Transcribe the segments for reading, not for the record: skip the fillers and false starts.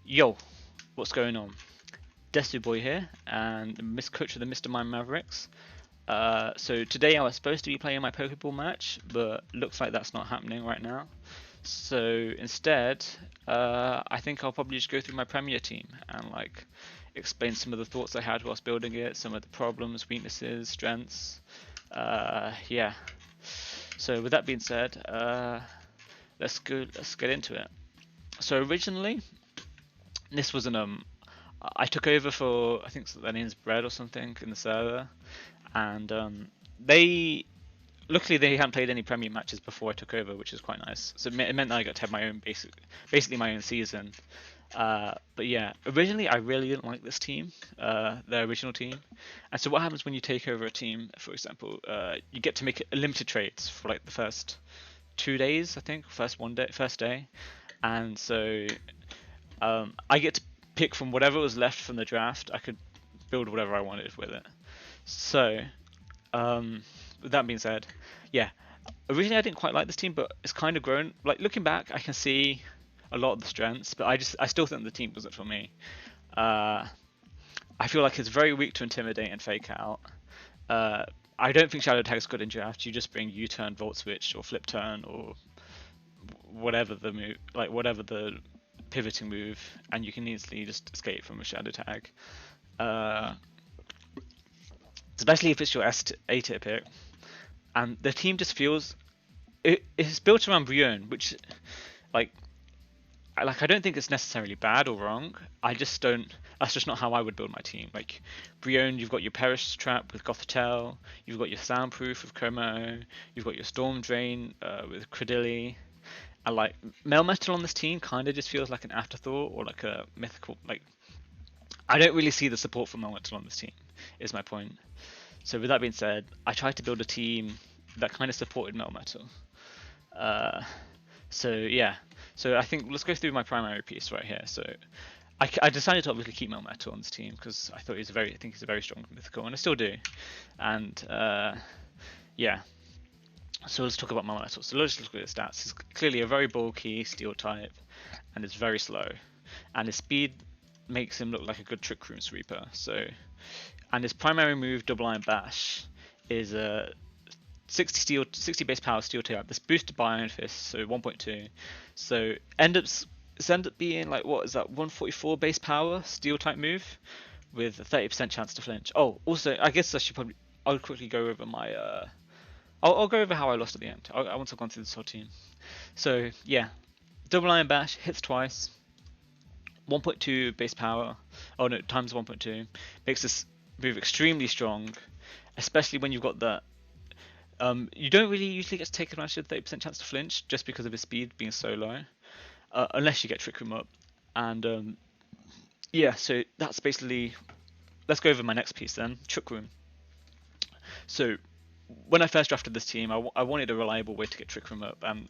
Yo, what's going on? Desu Boy here, and Miss Coach of the Mr. Mime Mavericks. So today I was supposed to be playing my Pokeball match, but looks like that's not happening right now. So instead, I think I'll probably just go through my Premier team and like explain some of the thoughts I had whilst building it, some of the problems, weaknesses, strengths. Yeah. So with that being said, let's go. Let's get into it. So originally, this was an I took over for I think their name's Bread or something in the server, and they luckily they hadn't played any Premier matches before I took over, which is quite nice. So it meant that I got to have my own basically my own season. But yeah, originally I really didn't like this team, their original team. And so what happens when you take over a team, for example, you get to make limited trades for like the first 2 days, I think, first day, and so I get to pick from whatever was left from the draft. I could build whatever I wanted with it. So, with that being said, yeah, originally I didn't quite like this team, but it's kind of grown. Like looking back, I can see a lot of the strengths, but I still think the team wasn't for me. Uh, I feel like it's very weak to intimidate and fake out. Uh, I don't think Shadow Tag's good in draft. You just bring U-turn, Volt Switch, or Flip Turn, or whatever the move, like whatever the pivoting move, and you can easily just escape from a Shadow Tag. Uh, Especially if it's your A tier pick, and the team just feels it's built around Brion, which like I don't think it's necessarily bad or wrong. I just don't. That's just not how I would build my team. Like Brion, you've got your Perish Trap with Gothitelle, you've got your Soundproof with Como, you've got your Storm Drain with Credilli, and like Melmetal on this team kind of just feels like an afterthought or like a mythical. Like I don't really see the support for Melmetal on this team. Is my point. So with that being said, I tried to build a team that kind of supported Melmetal. Uh, so yeah, so I think let's go through my primary piece right here. So I decided to obviously keep Melmetal on this team because I thought I think he's a very strong mythical, and I still do. And yeah, so let's talk about Melmetal. So let's look at his stats. He's clearly a very bulky steel type, and is very slow, and his speed makes him look like a good Trick Room sweeper. So, and his primary move, Double Iron Bash, is a 60 base power steel type. This boosted by Iron Fist, so 1.2. So it's end up being like what is that 144 base power steel type move with a 30% chance to flinch. Oh, also I guess I'll quickly go over my I'll go over how I lost at the end. Once I've gone through this whole team. So yeah, Double Iron Bash hits twice. 1.2 base power. Oh no, times 1.2 makes this move extremely strong, especially when you've got that. You don't really usually get to take advantage of the 30% chance to flinch just because of his speed being so low, unless you get Trick Room up. And yeah, so that's basically. Let's go over my next piece then, Trick Room. So when I first drafted this team, I wanted a reliable way to get Trick Room up, and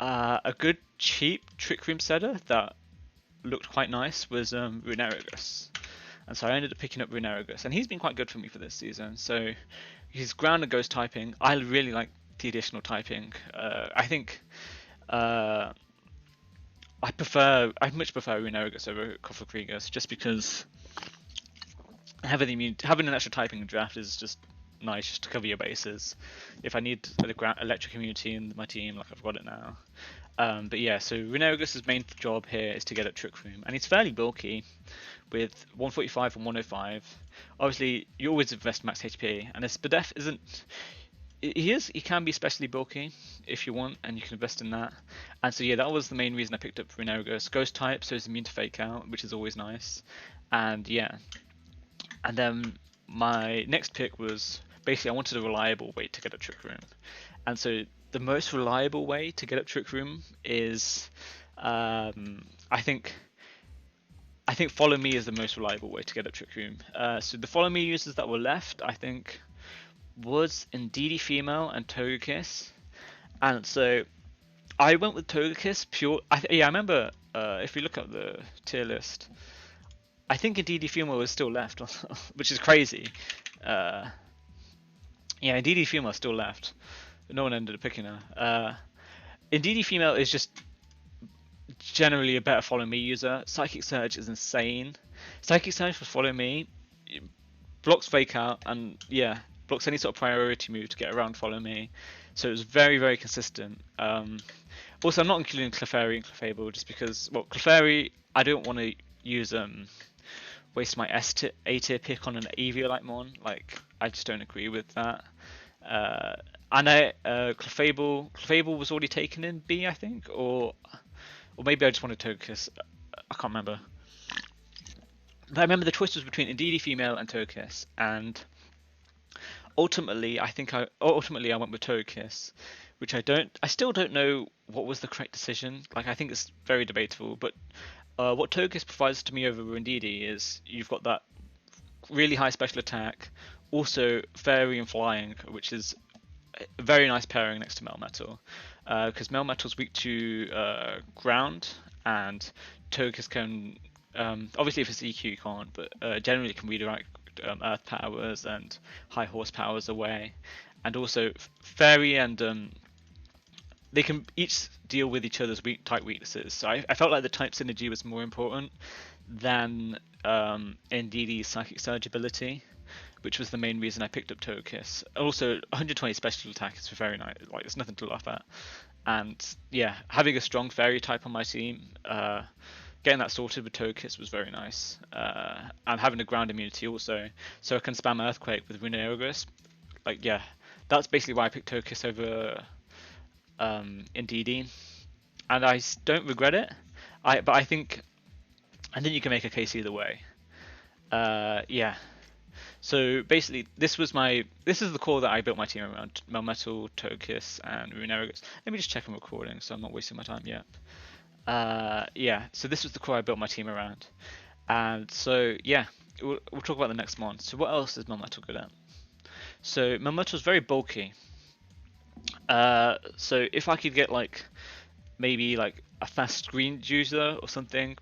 a good cheap Trick Room setter that looked quite nice was Runerigus. And so I ended up picking up Runerigus, and he's been quite good for me for this season. So he's ground and ghost typing. I really like the additional typing. I think I much prefer Runerigus over Koffakrigus just because having an extra typing in draft is just nice just to cover your bases. If I need electric immunity in my team, like I've got it now. But yeah, so Runerigus' main job here is to get up Trick Room, and he's fairly bulky with 145 and 105. Obviously, you always invest max HP, and his Spadef isn't. He can be especially bulky if you want, and you can invest in that. And so yeah, that was the main reason I picked up Runerigus. Ghost type, so he's immune to fake out, which is always nice. And yeah, and then my next pick was basically I wanted a reliable way to get a Trick Room, and so the most reliable way to get up Trick Room is, I think Follow Me is the most reliable way to get up Trick Room. So the Follow Me users that were left, I think, was Indeedee Female and Togekiss, and so I went with Togekiss pure. I remember if we look at the tier list, I think Indeedee Female was still left, which is crazy. Yeah, Indeedee Female is still left. No one ended up picking her. Indeedee Female is just generally a better follow me user. Psychic Surge is insane. Psychic Surge for follow me blocks fake out and yeah, blocks any sort of priority move to get around follow me. So it was very, very consistent. Also, I'm not including Clefairy and Clefable just because, well, Clefairy, I don't want to use waste my A tier pick on an Eevee like Mon. Like, I just don't agree with that. And Clefable was already taken in B, I think, or maybe I just wanted Togekiss. I can't remember. But I remember the choice was between Indeedee female and Togekiss, and ultimately I went with Togekiss, which I still don't know what was the correct decision. Like I think it's very debatable, but what Togekiss provides to me over Indeedee is you've got that really high special attack, also fairy and flying, which is a very nice pairing next to Melmetal, because Melmetal's weak to ground, and Togekiss can obviously if it's EQ you can't, but generally can redirect Earth powers and high horse powers away, and also Fairy and they can each deal with each other's type weaknesses. So I felt like the type synergy was more important than Indeedee's Psychic Surge ability, which was the main reason I picked up Togekiss. Also, 120 special attack is very nice. Like, there's nothing to laugh at. And yeah, having a strong Fairy type on my team, getting that sorted with Togekiss was very nice. And having a ground immunity also, so I can spam Earthquake with Runerigus. Like, yeah, that's basically why I picked Togekiss over Indeedee. And I don't regret it. But I think you can make a case either way. Yeah. So basically, this is the core that I built my team around: Melmetal, Togekiss, and Runerigus. Let me just check I'm recording, so I'm not wasting my time yet. Yeah. So this was the core I built my team around, and so yeah, we'll talk about the next mon. So what else is Melmetal good at? So Melmetal's very bulky. So if I could get like maybe like a fast screen user or something,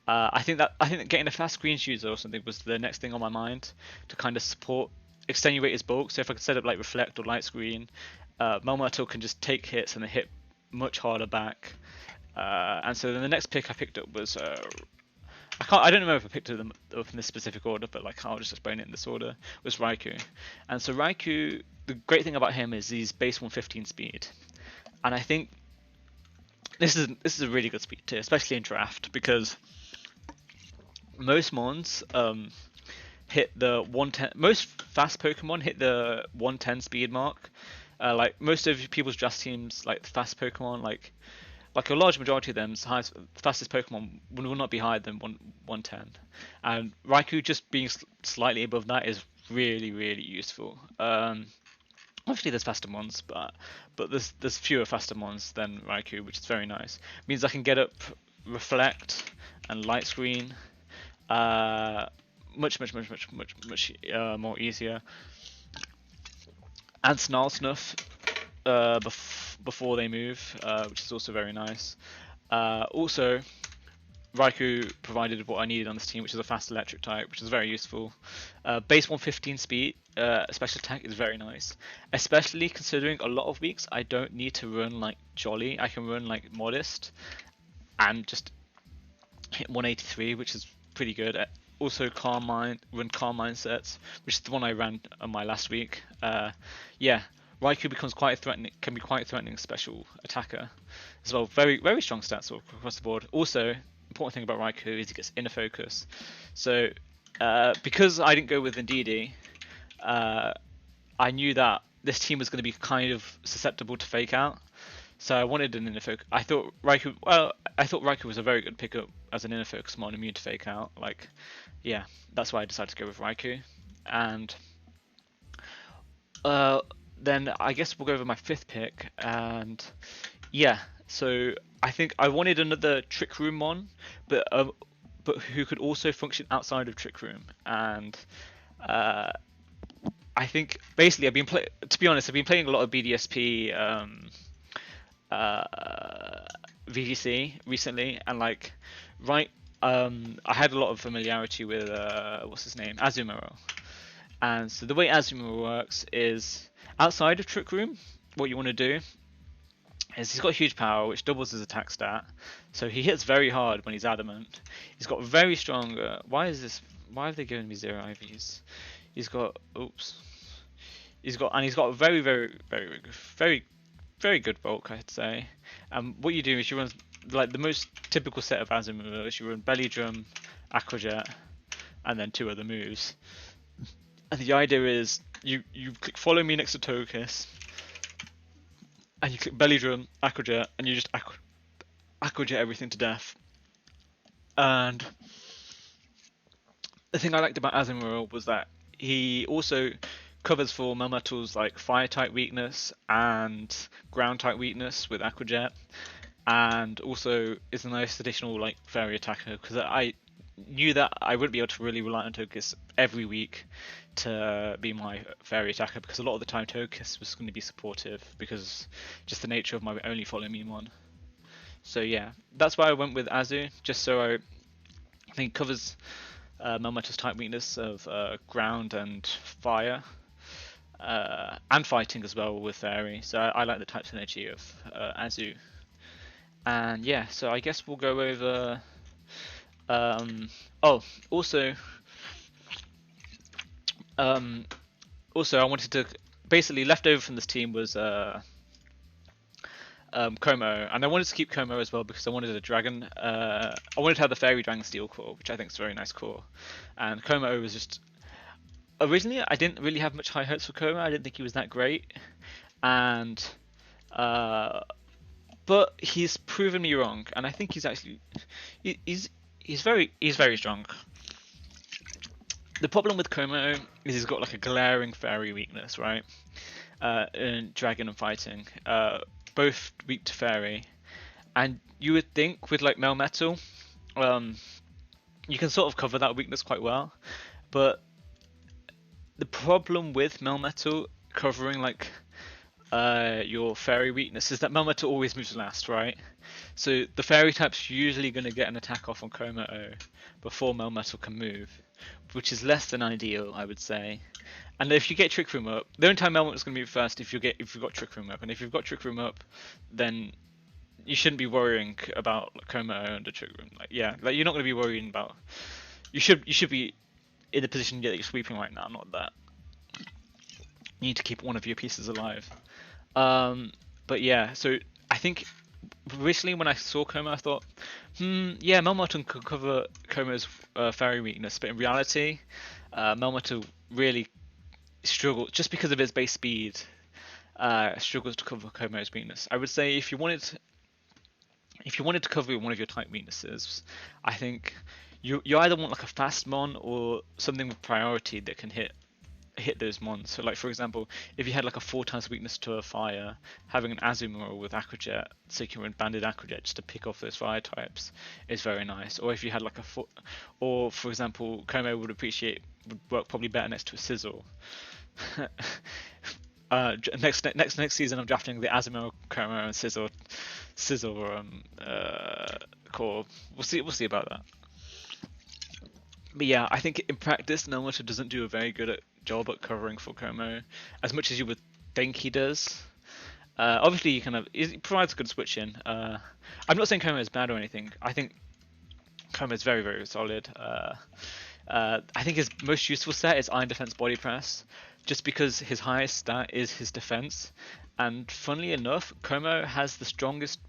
I think that getting a fast screens user or something was the next thing on my mind to kind of support extenuate his bulk. So if I could set up like reflect or light screen, Melmetal can just take hits and they hit much harder back. And so then the next pick I picked up was I don't know if I picked them up in this specific order, but like I'll just explain it in this order. Was Raikou, and so Raikou, the great thing about him is he's base 115 speed, and I think this is a really good speed tier, especially in draft because most mons hit the 110. Most fast Pokemon hit the 110 speed mark. Like most of people's draft teams, like fast Pokemon, like a large majority of them, fastest Pokemon will not be higher than 110. And Raikou just being slightly above that is really, really useful. Obviously there's faster mons, but there's fewer faster mons than Raikou, which is very nice. It means I can get up Reflect and Light Screen much more easier. And Snarl Snuff before they move, which is also very nice. Also, Raikou provided what I needed on this team, which is a fast electric type, which is very useful. Base 115 speed, special attack is very nice, especially considering a lot of weeks I don't need to run like Jolly. I can run like Modest and just hit 183, which is pretty good. Also run Calm Mindsets, which is the one I ran on my last week. Yeah, Raikou becomes can be quite a threatening special attacker as well. Very, very strong stats across the board. Also, important thing about Raikou is he gets inner focus. So because I didn't go with Indeedee, I knew that this team was going to be kind of susceptible to fake out. So I wanted an inner focus. I thought Raikou was a very good pickup as an inner focus mon, immune to fake out. Like, yeah, that's why I decided to go with Raikou. And then I guess we'll go over my fifth pick. And yeah, so I think I wanted another Trick Room mon, but who could also function outside of Trick Room. And I think basically to be honest, I've been playing a lot of BDSP. VGC recently, and like I had a lot of familiarity with what's his name, Azumarill. And so the way Azumarill works is outside of Trick Room, what you want to do is he's got huge power, which doubles his attack stat. So he hits very hard when he's adamant. He's got very strong. Why is this? Why have they given me 0 IVs? He's got. Oops. He's got very, very, very, very, very good bulk, I'd say. What you do is you run like the most typical set of Azumarill is you run Belly Drum, Aquajet, and then 2 other moves. And the idea is you click Follow Me next to Togekiss, and you click Belly Drum, Aquajet, and you just Aquajet everything to death. And the thing I liked about Azumarill was that he also covers for Melmetal's like fire type weakness and ground type weakness with Aquajet, and also is a nice additional like fairy attacker, because I knew that I wouldn't be able to really rely on Togekiss every week to be my fairy attacker, because a lot of the time Togekiss was going to be supportive because just the nature of my only follow me one. So yeah, that's why I went with Azu, just so I think covers Melmetal's type weakness of ground and fire, and fighting as well with fairy. So I like the type synergy of Azu. And yeah, so I guess we'll go over. Oh, also, I wanted to basically left over from this team was Como, and I wanted to keep Como as well because I wanted a dragon. I wanted to have the fairy dragon steel core, which I think is a very nice core. And Como was just originally I didn't really have much high hopes for Como. I didn't think he was that great, and but he's proven me wrong, and I think he's actually he's very strong. The problem with Como is he's got like a glaring fairy weakness, right? In dragon and fighting, both weak to fairy, and you would think with like Melmetal, you can sort of cover that weakness quite well, but the problem with Melmetal covering like your fairy weakness is that Melmetal always moves last, right? So the fairy type's usually going to get an attack off on Como before Melmetal can move, which is less than ideal, I would say. And if you get Trick Room up, the only time Melmetal's going to move first if you've got Trick Room up, and if you've got Trick Room up, then you shouldn't be worrying about Como under Trick Room. Like yeah, like you're not going to be worrying about. You should be in the position that you're sweeping right now, not that. You need to keep one of your pieces alive. But yeah, so I think originally when I saw Como, I thought, yeah, Melmetal could cover Como's fairy weakness, but in reality, Melmetal really struggles just because of his base speed. Struggles to cover Como's weakness. I would say if you wanted to cover one of your type weaknesses, I think you either want like a fast mon or something with priority that can hit those mons. So like for example, if you had like a 4 times weakness to a fire, having an Azumarill with Aquajet, Seeker and Banded Aquajet just to pick off those fire types is very nice. Or if you had like or for example, Como would work probably better next to a Sizzle. Next season I'm drafting the Azumarill, Como and Sizzle core. We'll see about that. But yeah, I think in practice, Melmetal doesn't do a very good job at covering for Como as much as you would think he does. Obviously, he provides good switching. I'm not saying Como is bad or anything. I think Como is very, very solid. I think his most useful stat is Iron Defense Body Press, just because his highest stat is his defense. And funnily enough, Como has the strongest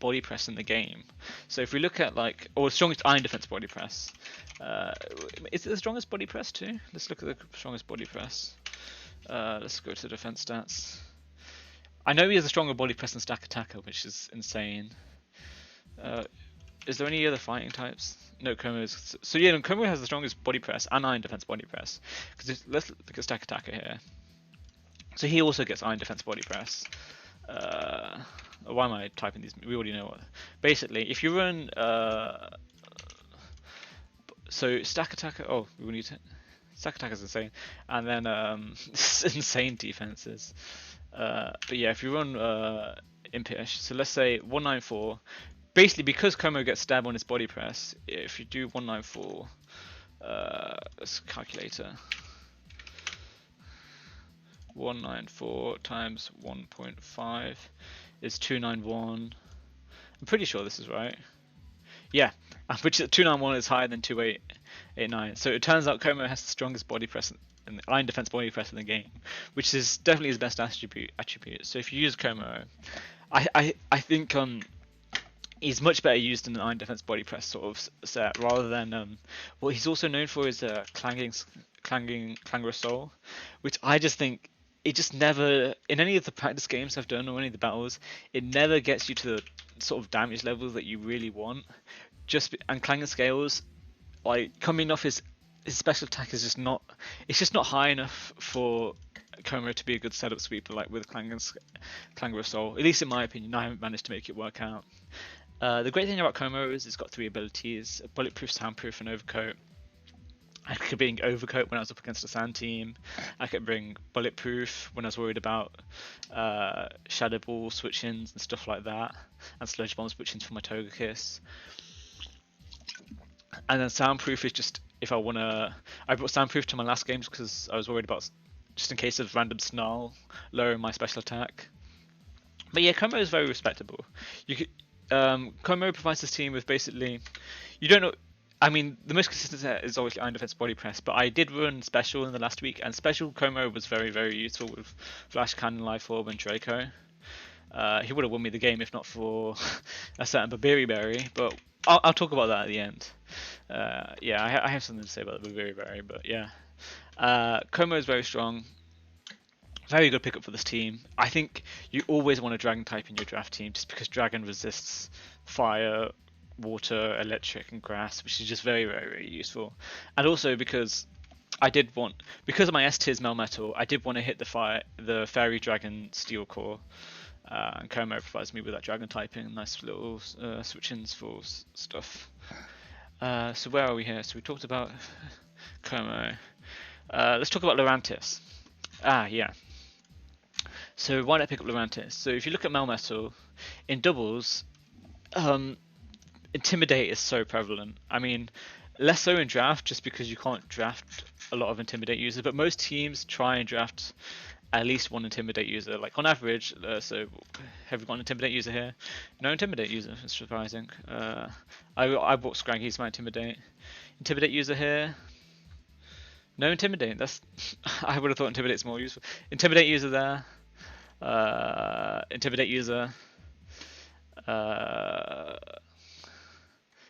body press in the game. So if we look at or strongest Iron Defense Body Press. Is it the strongest body press too? Let's look at the strongest body press. Let's go to the defense stats. I know he has a stronger body press than Stack Attacker, which is insane. Is there any other fighting types? No, Como's. So yeah, Como has the strongest body press and Iron Defense Body Press. Because let's look at Stack Attacker here. So he also gets Iron Defense Body Press. Why am I typing these? We already know what. Basically, if you run so Stack Attacker. Oh, we need to. Stack Attacker is insane, and then insane defenses. But yeah, if you run Impish, so let's say 194. Basically, because Como gets stabbed on his body press, if you do 194, let's calculator. 194 times 1.5 is 291. I'm pretty sure this is right. Yeah, which 291 is higher than 2889. So it turns out Como has the strongest body press and line defense body press in the game, which is definitely his best attribute. So if you use Como, I think he's much better used in an iron defense body press sort of set rather than what he's also known for is clangorous soul, which I just think it just never in any of the practice games I've done or any of the battles, it never gets you to the sort of damage levels that you really want. And clanging scales, like coming off his special attack is just not high enough for Como to be a good setup sweeper like with clangorous soul. At least in my opinion, I haven't managed to make it work out. The great thing about Como is it's got 3 abilities: bulletproof, soundproof, and overcoat. I could bring overcoat when I was up against a sand team. I could bring bulletproof when I was worried about shadow ball switch-ins and stuff like that, and sludge bomb switch-ins for my Togekiss. And then soundproof is just if I wanna. I brought soundproof to my last games because I was worried about just in case of random snarl lowering my special attack. But yeah, Como is very respectable. You could. Como provides this team with basically, you don't know. I mean, the most consistent set is obviously Iron Defense Body Press, but I did run Special in the last week, and Special Como was very, very useful with Flash Cannon, Life Orb, and Draco. He would have won me the game if not for a certain Babiri Berry, but I'll talk about that at the end. Yeah, I have something to say about the Babiri Berry, but yeah. Como is very strong. Very good pickup for this team. I think you always want a Dragon type in your draft team just because Dragon resists fire, water, electric, and grass, which is just very, very, very useful. And also because because of my S tiers Melmetal, I did want to hit the Fairy Dragon Steel Core. And Como provides me with that Dragon typing, nice little switch-ins for stuff. So where are we here? So we talked about Como. Let's talk about Lurantis. Yeah. So why not pick up Lurantis? So if you look at Melmetal, in doubles, Intimidate is so prevalent. I mean, less so in draft just because you can't draft a lot of Intimidate users, but most teams try and draft at least one Intimidate user. Like on average, so have we got an Intimidate user here? No Intimidate user, it's surprising. I bought Scraggy's my Intimidate. Intimidate user here. No Intimidate, that's I would have thought Intimidate's more useful. Intimidate user there. Intimidate user.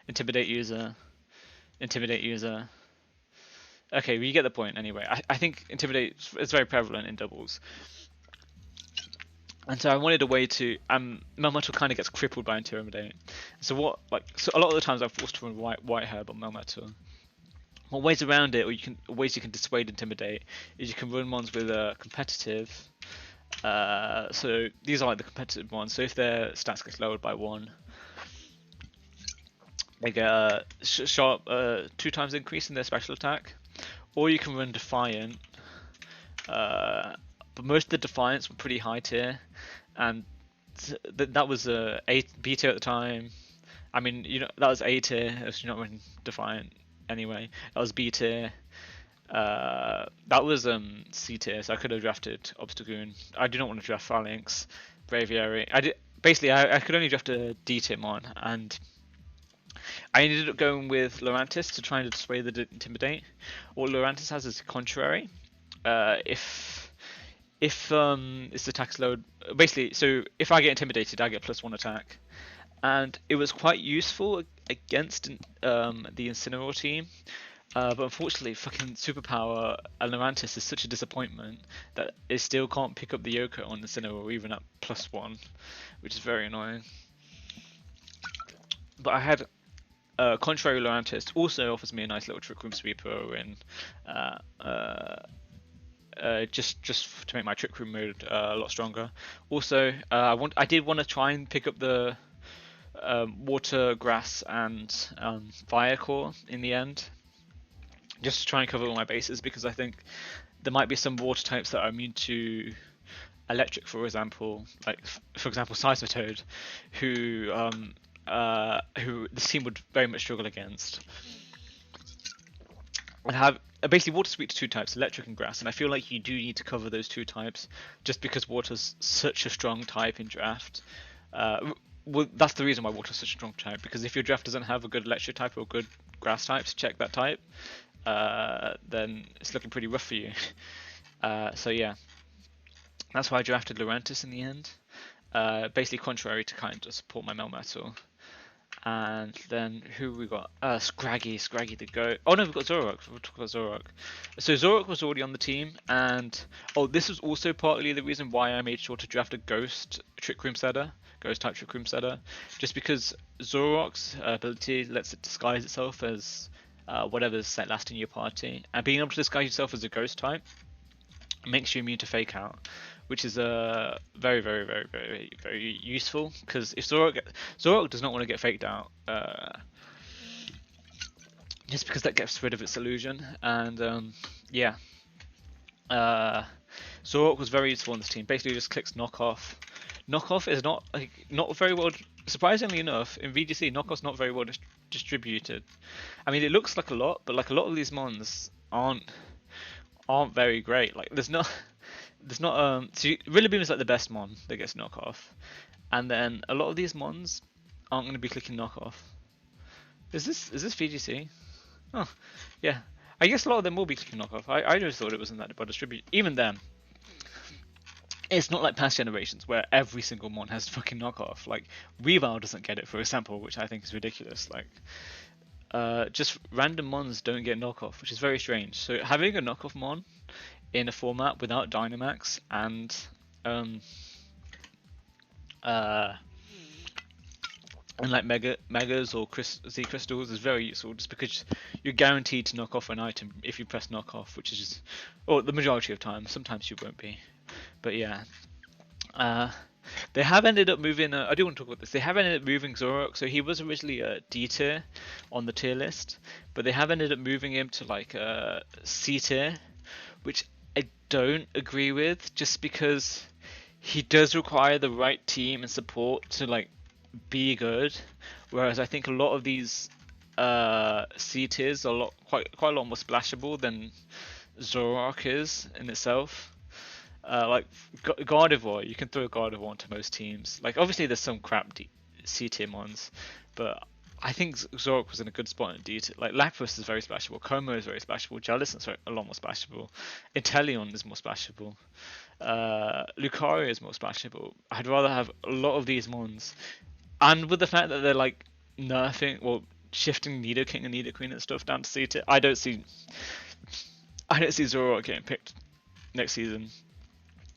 Intimidate user. Intimidate user. Okay, well, you get the point anyway. I think Intimidate is very prevalent in doubles. And so I wanted a way to Melmetal kind of gets crippled by Intimidate. So a lot of the times I'm forced to run White Herb on Melmetal. What ways around it, or ways you can dissuade Intimidate, is you can run ones with a competitive. So these are like the competitive ones. So if their stats get lowered by 1, they get a sharp 2 times increase in their special attack. Or you can run Defiant. But most of the Defiants were pretty high tier, and that was B tier at the time. I mean, that was A tier. You're not running Defiant anyway. That was B tier. That was C tier, so I could have drafted Obstagoon. I do not want to draft Phalanx, Braviary. I could only draft a D tier mon, and I ended up going with Lurantis to try and dissuade the Intimidate. What Lurantis has is contrary. If its attack is lowered, basically, so if I get intimidated, I get +1 attack, and it was quite useful against the Incineroar team. But unfortunately, fucking Superpower Lurantis is such a disappointment that it still can't pick up the Yoko on Incineroar even at +1, which is very annoying. But I had Contrary Lurantis also offers me a nice little Trick Room Sweeper in just to make my Trick Room mode a lot stronger. Also, I did want to try and pick up the Water, Grass, and Fire Core in the end, just to try and cover all my bases, because I think there might be some water types that are immune to electric, for example, like for example Seismitoad, who this team would very much struggle against. And basically water splits two types, electric and grass, and I feel like you do need to cover those two types just because water's such a strong type in draft. Well, that's the reason why water's such a strong type, because if your draft doesn't have a good electric type or a good grass type to check that type, then it's looking pretty rough for you. So yeah, that's why I drafted Lurantis in the end. Basically contrary to kind of support my Melmetal. And then who we got? Scraggy the goat. Oh no, we've got Zoroark. We'll talk about Zoroark. So Zoroark was already on the team, and this was also partly the reason why I made sure to draft a Ghost Trick Room setter, Ghost type Trick Room setter, just because Zoroark's ability lets it disguise itself as whatever's set last in your party, and being able to disguise yourself as a Ghost type makes you immune to Fake Out, which is very, very, very, very, very useful. Because if Zoroark does not want to get faked out, just because that gets rid of its illusion, and yeah, Zoroark was very useful on this team. Basically, just clicks knockoff. Knockoff is not very well. Surprisingly enough, in VGC, knockoff's not very well distributed. I mean, it looks like a lot, but like a lot of these mons aren't very great. Like there's not so Rillaboom is like the best mon that gets knockoff, and then a lot of these mons aren't going to be clicking knockoff. Is this VGC? Oh yeah, I guess a lot of them will be clicking knockoff. I just thought it wasn't that well distributed. Even then, it's not like past generations where every single mon has fucking knockoff. Like Weavile doesn't get it, for example, which I think is ridiculous. Like just random mons don't get knockoff, which is very strange. So having a knockoff mon in a format without Dynamax and like megas or Z crystals is very useful, just because you're guaranteed to knock off an item if you press knock off, which is just, or the majority of time. Sometimes you won't be, but yeah. They have ended up moving. I do want to talk about this. They have ended up moving Zoroark. So he was originally a D tier on the tier list, but they have ended up moving him to like C tier, which I don't agree with, just because he does require the right team and support to like be good. Whereas I think a lot of these C tiers are quite a lot more splashable than Zoroark is in itself. Like Gardevoir, you can throw Gardevoir onto most teams. Like obviously there's some crap C tier mons, but I think Zoroark was in a good spot in D tier. Like Lapras is very splashable, Como is very splashable, Jellicent is a lot more splashable, Inteleon is more splashable, Lucario is more splashable. I'd rather have a lot of these mons, and with the fact that they're like nerfing, well, shifting Nidoking and Nidoqueen and stuff down to C tier, I don't see Zoroark getting picked next season.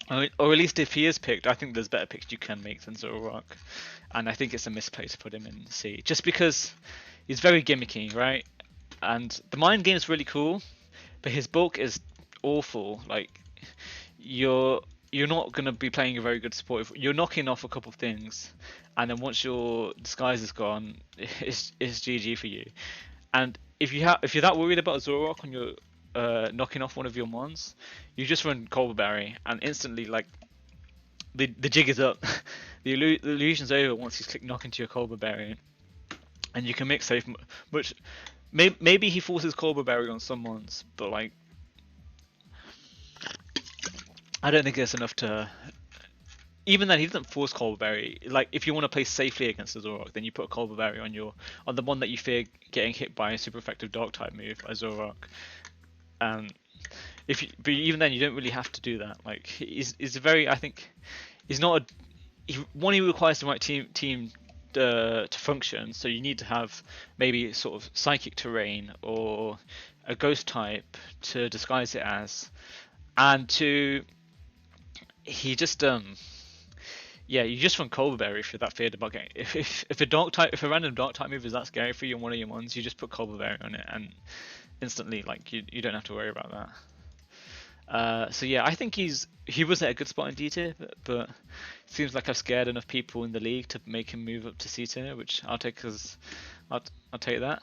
Or at least if he is picked, I think there's better picks you can make than Zoroark. And I think it's a misplay to put him in C. Just because he's very gimmicky, right? And the mind game is really cool, but his bulk is awful. Like, you're not going to be playing a very good support. You're knocking off a couple of things, and then once your disguise is gone, it's GG for you. And if you're that worried about Zoroark on your knocking off one of your mons, you just run Colbur Berry, and instantly, like, the jig is up. the illusion's over once he's clicked knock into your Colbur Berry, and you can make safe. Which maybe he forces Colbur Berry on some mons, but like, I don't think it's enough to. Even then, he doesn't force Colbur Berry. Like, if you want to play safely against a Zoroark, then you put a Colbur Berry on the one that you fear getting hit by a super effective Dark type move, a Zoroark. But even then, you don't really have to do that. Like, he's very. I think he's not a. He requires the right team to function. So you need to have maybe sort of Psychic Terrain or a Ghost type to disguise it as, and he just yeah, you just run Colbur Berry if you're that feared about getting. If a random Dark type move is that scary for you on one of your ones, you just put Colbur Berry on it and instantly, like, you don't have to worry about that. So yeah, I think he was at a good spot in D tier, but it seems like I've scared enough people in the league to make him move up to C tier, which I'll take I'll take that.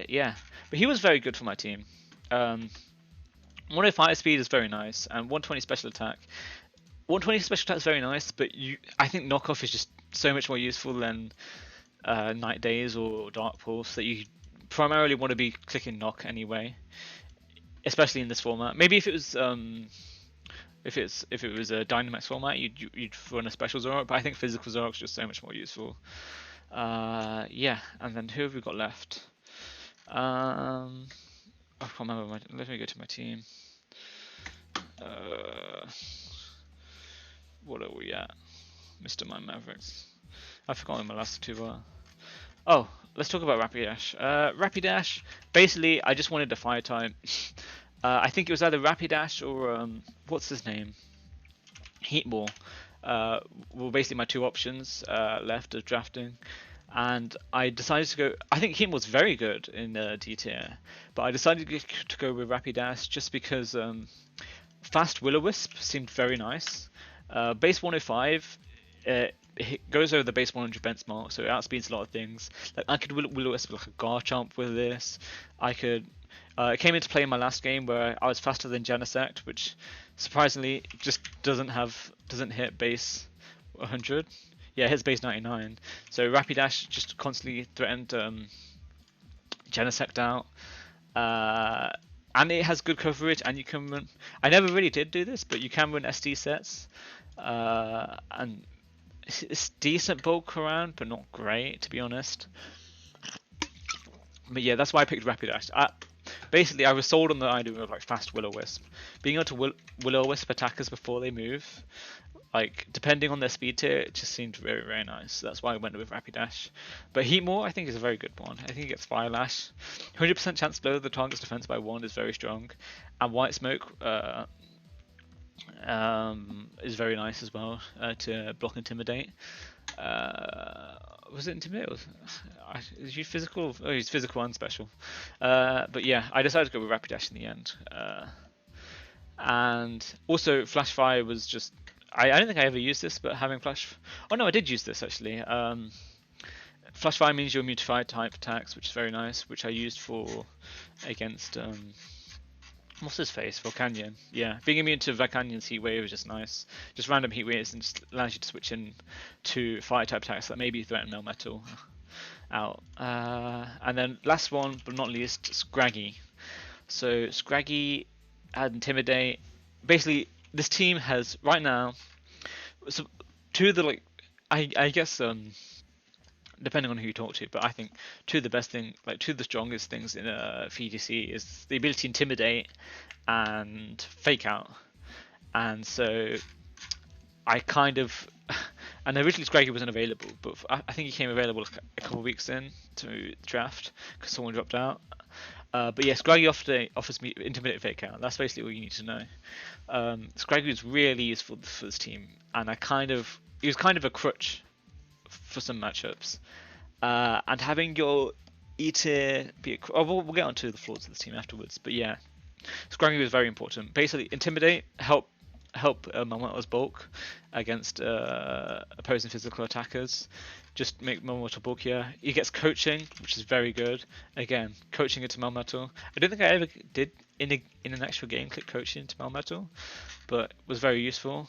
Yeah, but he was very good for my team. 105 speed is very nice, and 120 special attack. 120 special attack is very nice, but I think knockoff is just so much more useful than Night Days or Dark Pulse, that you primarily want to be clicking knock anyway. especially in this format. Maybe if it was if it was a Dynamax format, you'd run a special Zoroark, but I think physical Zoroark's just so much more useful. Yeah, and then who have we got left? I can't remember. Let me go to my team. Uh, what are we at? Mr. My Mavericks. I've forgotten my last two were. Oh, let's talk about Rapidash. Rapidash, basically, I just wanted a fire type. I think it was either Rapidash or what's his name? Heatmore. Were basically my two options left of drafting, and I decided to go. I think Heatmore's very good in D tier, but I decided to go with Rapidash just because Fast Will-O-Wisp seemed very nice. Base 105, it goes over the base 100 benchmark, so it outspeeds a lot of things. Like I could Will-O-Wisp like a Garchomp with this. I could. It came into play in my last game where I was faster than Genesect, which surprisingly just doesn't hit base 100. Yeah, it hits base 99. So Rapidash just constantly threatened Genesect out. And it has good coverage, and you can run. I never really did do this, but you can run SD sets, and it's decent bulk around, but not great to be honest. But yeah, that's why I picked Rapidash. Basically, I was sold on the idea of like fast Will-O-Wisp, being able to Will-O-Wisp attackers before they move. Like depending on their speed tier, it just seemed very very nice. So that's why I went with Rapidash. But Heatmore, I think, is a very good one. I think it gets Fire Lash. 100% chance to blow the target's defense by 1 is very strong, and White Smoke is very nice as well to block Intimidate. Was it Intimidate? Is he physical? Oh, he's physical and special. But yeah, I decided to go with Rapidash in the end. And also Flash Fire was just. I don't think I ever used this, but having Flash. Oh no, I did use this actually. Flash Fire means you're immune to fire type attacks, which is very nice, which I used for against what's his face? Volcanion. Yeah, being immune to Volcanion's Heat Wave is just nice. Just random Heat Waves and just allows you to switch in to fire type attacks that maybe threaten Melmetal out. And then last one but not least, Scraggy. So Scraggy had Intimidate. Basically, this team has right now. So two of the I guess depending on who you talk to, but I think two of the strongest things in a VGC is the ability to intimidate and fake out. And so I kind of, and originally Scraggy wasn't available, but I think he came available a couple of weeks in to draft because someone dropped out. But yeah, Scraggy offers me intimidate fake out. That's basically all you need to know. Scraggy was really useful for this team, and he was kind of a crutch for some matchups. And having your E tier be we'll get onto the flaws of this team afterwards. But yeah, Scraggy was very important. Basically, intimidate, help Melmetal's bulk against opposing physical attackers. Just make Melmetal bulkier. He gets coaching, which is very good. Again, coaching into Melmetal. I don't think I ever did in an actual game click coaching into Melmetal, but it was very useful.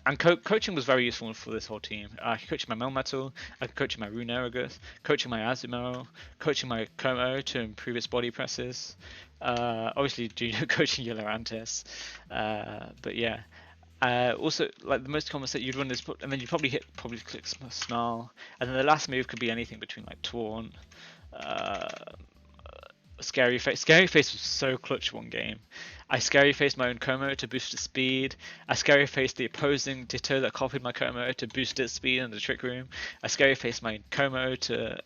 And coaching was very useful for this whole team. I could coach my Melmetal, I could coach my Runerigus, coaching my Azumarill, coaching my Como to improve its body presses. Obviously, coaching your Lurantis. But yeah. Also, like the most common set you'd run is, and then you'd probably click Snarl, and then the last move could be anything between like Taunt, Scary Face. Scary Face was so clutch one game. I Scary Faced my own Como to boost its speed. I Scary Faced the opposing Ditto that copied my Como to boost its speed in the Trick Room. I Scary Faced my Como to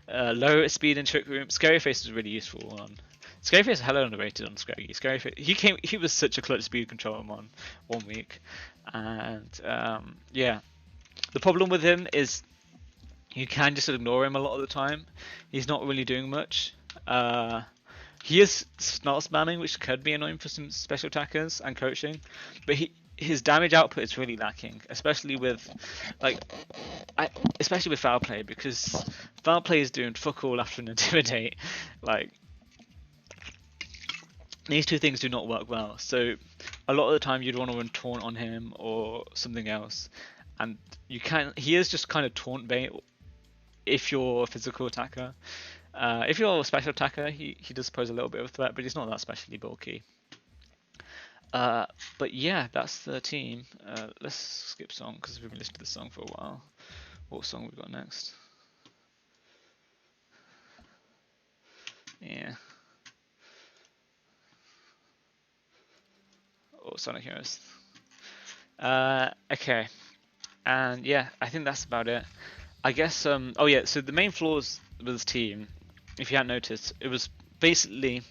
lower its speed in Trick Room. Scary Face was a really useful one. Scary Face is hella underrated on Scraggy. Scary Face, he was such a clutch speed control in 1 week. And yeah. The problem with him is you can just ignore him a lot of the time. He's not really doing much. He is snarl spamming, which could be annoying for some special attackers and coaching, but his damage output is really lacking, especially with foul play, because foul play is doing fuck all after an intimidate. Like these two things do not work well. So a lot of the time you'd want to run taunt on him or something else, and he is just kind of taunt bait if you're a physical attacker. If you're a special attacker, he does pose a little bit of a threat, but he's not that specially bulky. Uh, but yeah, that's the team. Let's skip song because we've been listening to this song for a while. What song we got next? Yeah. Oh, Sonic Heroes. Okay. And yeah, I think that's about it. I guess. Oh yeah. So the main flaws with this team, if you hadn't noticed, it was basically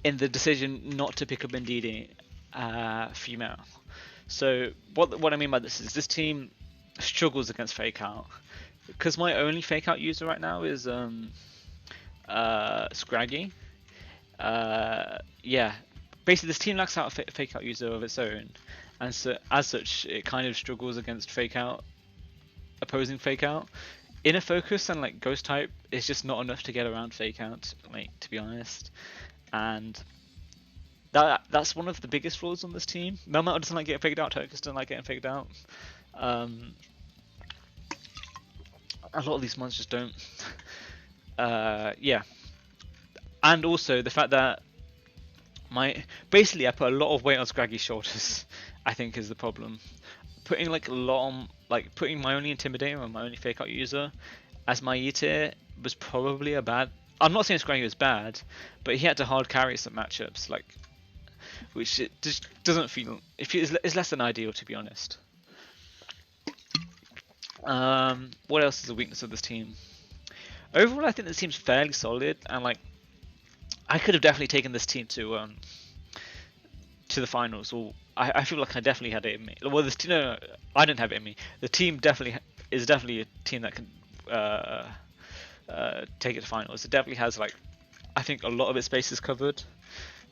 in the decision not to pick up Ndidi, female. So what I mean by this is this team struggles against fake out because my only fake out user right now is Scraggy. Yeah, basically this team lacks out a fake out user of its own, and so as such it kind of struggles against fake out, opposing fake out. Inner focus and like ghost type is just not enough to get around fake out, like, to be honest, and that's one of the biggest flaws on this team. Melmetal doesn't like getting faked out. Turkus doesn't like getting faked out. A lot of these monsters don't. Yeah, and also the fact that basically I put a lot of weight on Scraggy's shoulders. I think is the problem. Putting like a lot on, like putting my only intimidator and my only fake out user as my E tier was probably a bad. I'm not saying Scraggy was bad, but he had to hard carry some matchups, like, which it just doesn't feel. It's less than ideal, to be honest. What else is a weakness of this team? Overall, I think this team's fairly solid, and like, I could have definitely taken this team to the finals. Or I feel like I definitely had it in me. Well, this team, no, I didn't have it in me. The team is definitely a team that can take it to finals. It definitely has, like, I think a lot of its bases covered.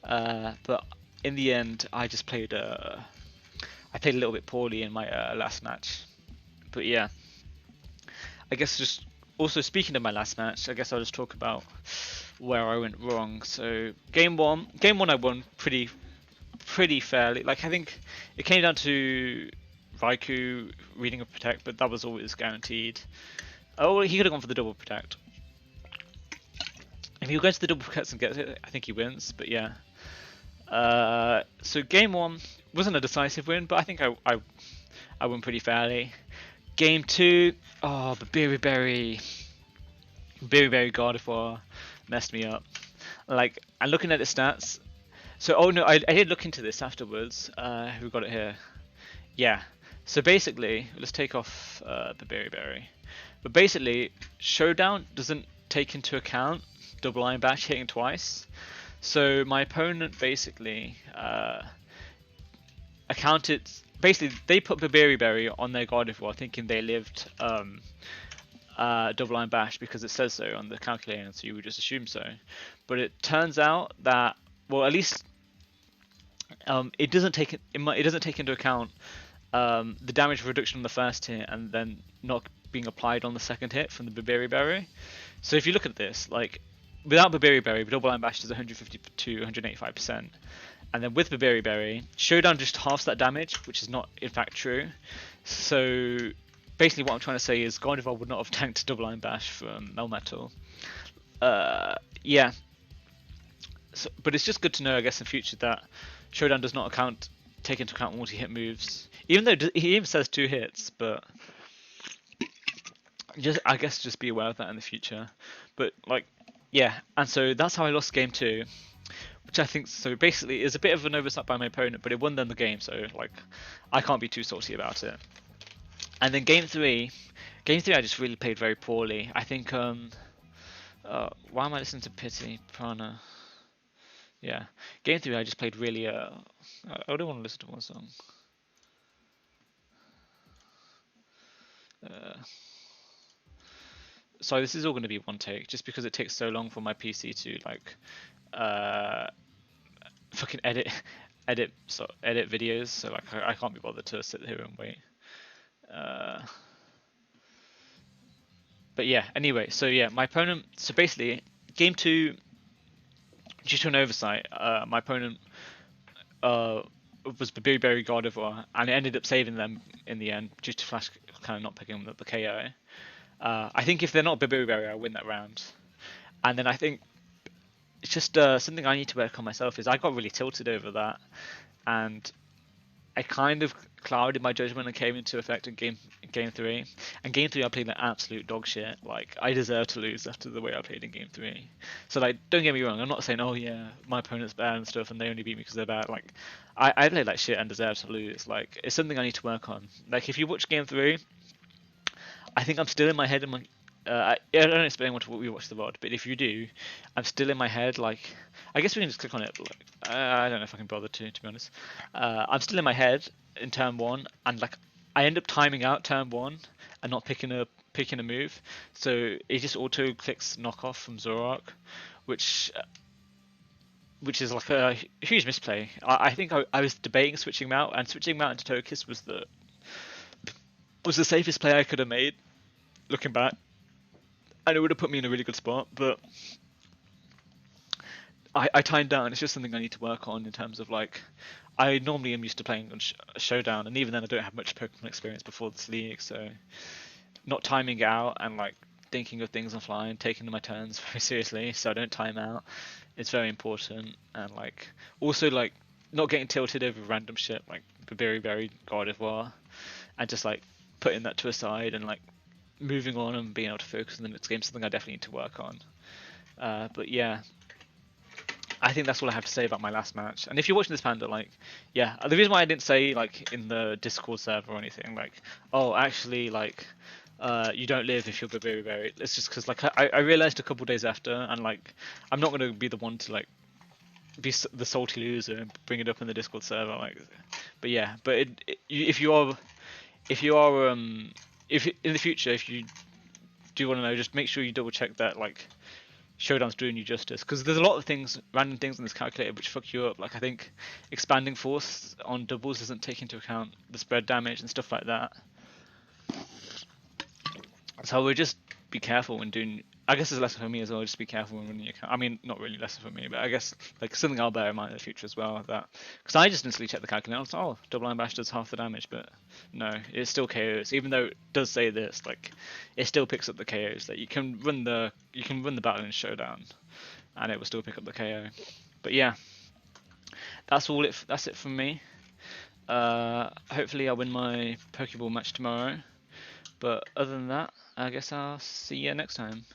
But in the end, I just played I played a little bit poorly in my last match. But yeah, I guess just also speaking of my last match, I guess I'll just talk about where I went wrong. So game one I won pretty fairly. Like, I think it came down to Raikou reading a protect, but that was always guaranteed. Oh, he could have gone for the double protect. If he goes to the double protect and gets it, I think he wins. But yeah. So game one wasn't a decisive win, but I think I won pretty fairly. Game two, oh, the Berry God of War messed me up. Like, I'm looking at the stats. So, oh no, I did look into this afterwards. Who got it here? Yeah. So basically, let's take off the Berry. But basically, Showdown doesn't take into account double iron bash hitting twice. So my opponent basically accounted. Basically, they put Berry on their God of War, thinking they lived double iron bash because it says so on the calculator, so you would just assume so. But it turns out that, well, at least it doesn't take into account the damage reduction on the first hit and then not being applied on the second hit from the Berry. So if you look at this, like, without Berry, double iron bash does 150 to 185%. And then with Berry, Showdown just halves that damage, which is not in fact true. So basically what I'm trying to say is God of War would not have tanked double iron bash from Melmetal. Yeah. So, but it's just good to know, I guess, in future that Showdown does not take into account multi-hit moves. Even though he even says 2 hits, but I guess just be aware of that in the future. But like, yeah, and so that's how I lost game 2. Which I think, so basically, is a bit of an oversight by my opponent, but it won them the game, so like, I can't be too salty about it. And then game three, I just really played very poorly. I think, why am I listening to Pity Prana? Yeah, game 3 I just played really, I don't want to listen to one song. Sorry, this is all going to be one take, just because it takes so long for my PC to, like, fucking edit videos, so like I can't be bothered to sit here and wait. But yeah, anyway, so yeah, my opponent. So basically, game 2, due to an oversight, my opponent was Berry God of War, and it ended up saving them in the end due to Flash kind of not picking up the KO. I think if they're not Babiri Berry, I'll win that round. And then I think it's just something I need to work on myself is I got really tilted over that, and I kind of clouded my judgment and came into effect in game three. And game three, I played like absolute dog shit. Like I deserve to lose after the way I played in game three. So like, don't get me wrong. I'm not saying, oh yeah, my opponent's bad and stuff, and they only beat me because they're bad. Like, I played like shit and deserve to lose. Like, it's something I need to work on. Like, if you watch game three, I think I'm still in my head. I don't explain what we watch the VOD, but if you do, I'm still in my head. Like, I guess we can just click on it. Like, I don't know if I can bother to be honest. I'm still in my head in turn one, and like, I end up timing out turn one and not picking a move, so it just auto clicks knockoff from Zoroark, which which is like a huge misplay. I think I was debating switching him out, and switching him out into Togekiss was the safest play I could have made, looking back, and it would have put me in a really good spot. But I timed down. It's just something I need to work on in terms of like, I normally am used to playing on Showdown, and even then I don't have much Pokemon experience before this league, so not timing out and like thinking of things on fly and taking my turns very seriously, so I don't time out. It's very important, and like also like not getting tilted over random shit like Berry Berry God of War, and just like putting that to a side and like moving on and being able to focus on the next game. Something I definitely need to work on. But yeah, I think that's all I have to say about my last match. And if you're watching this, Panda, like, yeah, the reason why I didn't say like in the Discord server or anything, like, oh, actually, like, you don't live if you're Babiri Berry. It's just because like I realized a couple days after, and like, I'm not gonna be the one to like be the salty loser and bring it up in the Discord server, like, but yeah, but if you are if in the future if you do want to know, just make sure you double check that like Showdown's doing you justice, because there's a lot of things, random things in this calculator which fuck you up. Like I think expanding force on doubles doesn't take into account the spread damage and stuff like that. So we'll just be careful when doing. I guess it's a lesson for me as well. Just be careful when running your account. I mean, not really lesson for me, but I guess like something I'll bear in mind in the future as well. That because I just instantly checked the calculator. I was like, oh, double iron bash does half the damage, but no, it still KOs. Even though it does say this, like it still picks up the KOs. That you can run the battle in Showdown, and it will still pick up the KO. But yeah, that's it from me. Hopefully I win my Pokeball match tomorrow. But other than that, I guess I'll see you next time.